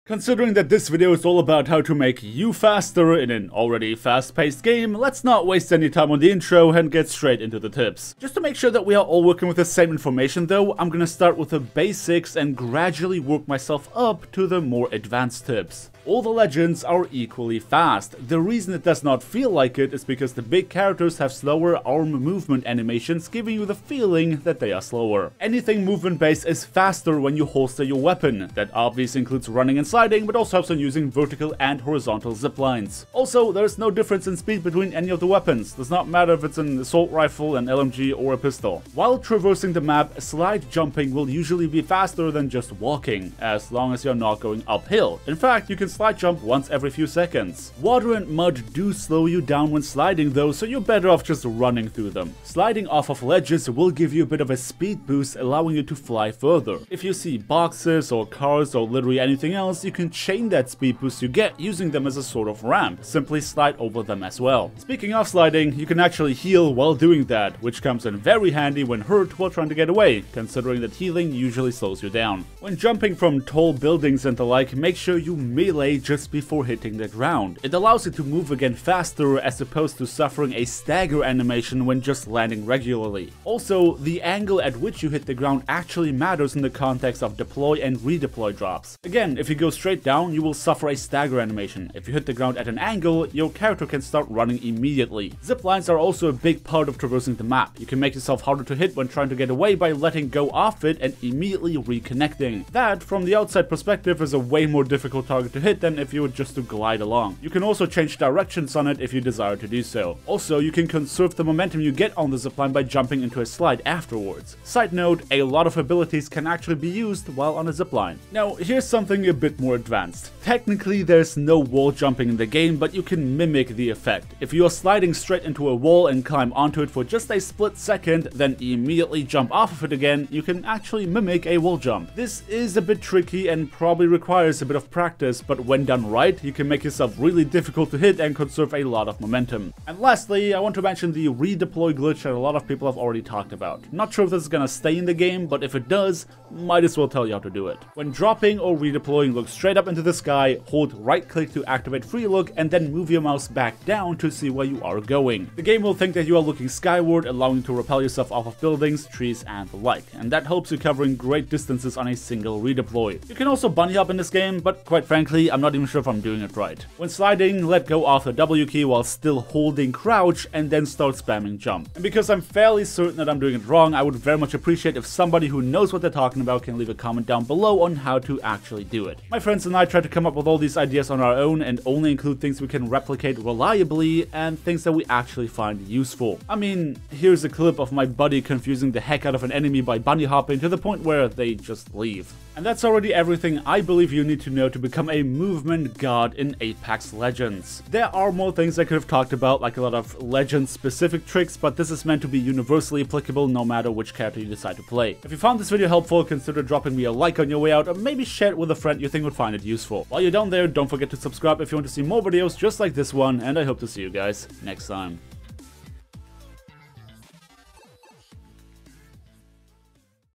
Considering that this video is all about how to make you faster in an already fast-paced game, let's not waste any time on the intro and get straight into the tips. Just to make sure that we are all working with the same information though, I'm gonna start with the basics and gradually work myself up to the more advanced tips. All the legends are equally fast. The reason it does not feel like it is because the big characters have slower arm movement animations, giving you the feeling that they are slower. Anything movement based is faster when you holster your weapon. That obviously includes running and sliding, but also helps on using vertical and horizontal zip lines. Also, there is no difference in speed between any of the weapons. Does not matter if it's an assault rifle, an LMG, or a pistol. While traversing the map, slide jumping will usually be faster than just walking, as long as you're not going uphill. In fact, you can slide jump once every few seconds. Water and mud do slow you down when sliding though, so you're better off just running through them. Sliding off of ledges will give you a bit of a speed boost, allowing you to fly further. If you see boxes or cars or literally anything else, you can chain that speed boost you get using them as a sort of ramp. Simply slide over them as well. Speaking of sliding, you can actually heal while doing that, which comes in very handy when hurt while trying to get away, considering that healing usually slows you down. When jumping from tall buildings and the like, make sure you melee just before hitting the ground. It allows you to move again faster as opposed to suffering a stagger animation when just landing regularly. Also, the angle at which you hit the ground actually matters in the context of deploy and redeploy drops. Again, if you go straight down, you will suffer a stagger animation. If you hit the ground at an angle, your character can start running immediately. Zip lines are also a big part of traversing the map. You can make yourself harder to hit when trying to get away by letting go off it and immediately reconnecting. That, from the outside perspective, is a way more difficult target to hit than if you were just to glide along. You can also change directions on it if you desire to do so. Also, you can conserve the momentum you get on the zipline by jumping into a slide afterwards. Side note, a lot of abilities can actually be used while on a zipline. Now, here's something a bit more advanced. Technically, there's no wall jumping in the game, but you can mimic the effect. If you are sliding straight into a wall and climb onto it for just a split second, then immediately jump off of it again, you can actually mimic a wall jump. This is a bit tricky and probably requires a bit of practice, but when done right, you can make yourself really difficult to hit and conserve a lot of momentum. And lastly, I want to mention the redeploy glitch that a lot of people have already talked about. Not sure if this is gonna stay in the game, but if it does, might as well tell you how to do it. When dropping or redeploying, look straight up into the sky, hold right click to activate free look, and then move your mouse back down to see where you are going. The game will think that you are looking skyward, allowing you to repel yourself off of buildings, trees, and the like, and that helps you covering great distances on a single redeploy. You can also bunny hop in this game, but quite frankly, I'm not even sure if I'm doing it right. When sliding, let go of the W key while still holding crouch and then start spamming jump. And because I'm fairly certain that I'm doing it wrong, I would very much appreciate if somebody who knows what they're talking about can leave a comment down below on how to actually do it. My friends and I try to come up with all these ideas on our own and only include things we can replicate reliably and things that we actually find useful. I mean, here's a clip of my buddy confusing the heck out of an enemy by bunny hopping to the point where they just leave. And that's already everything I believe you need to know to become a movement god in Apex Legends. There are more things I could have talked about, like a lot of Legends-specific tricks, but this is meant to be universally applicable no matter which character you decide to play. If you found this video helpful, consider dropping me a like on your way out, or maybe share it with a friend you think would find it useful. While you're down there, don't forget to subscribe if you want to see more videos just like this one, and I hope to see you guys next time.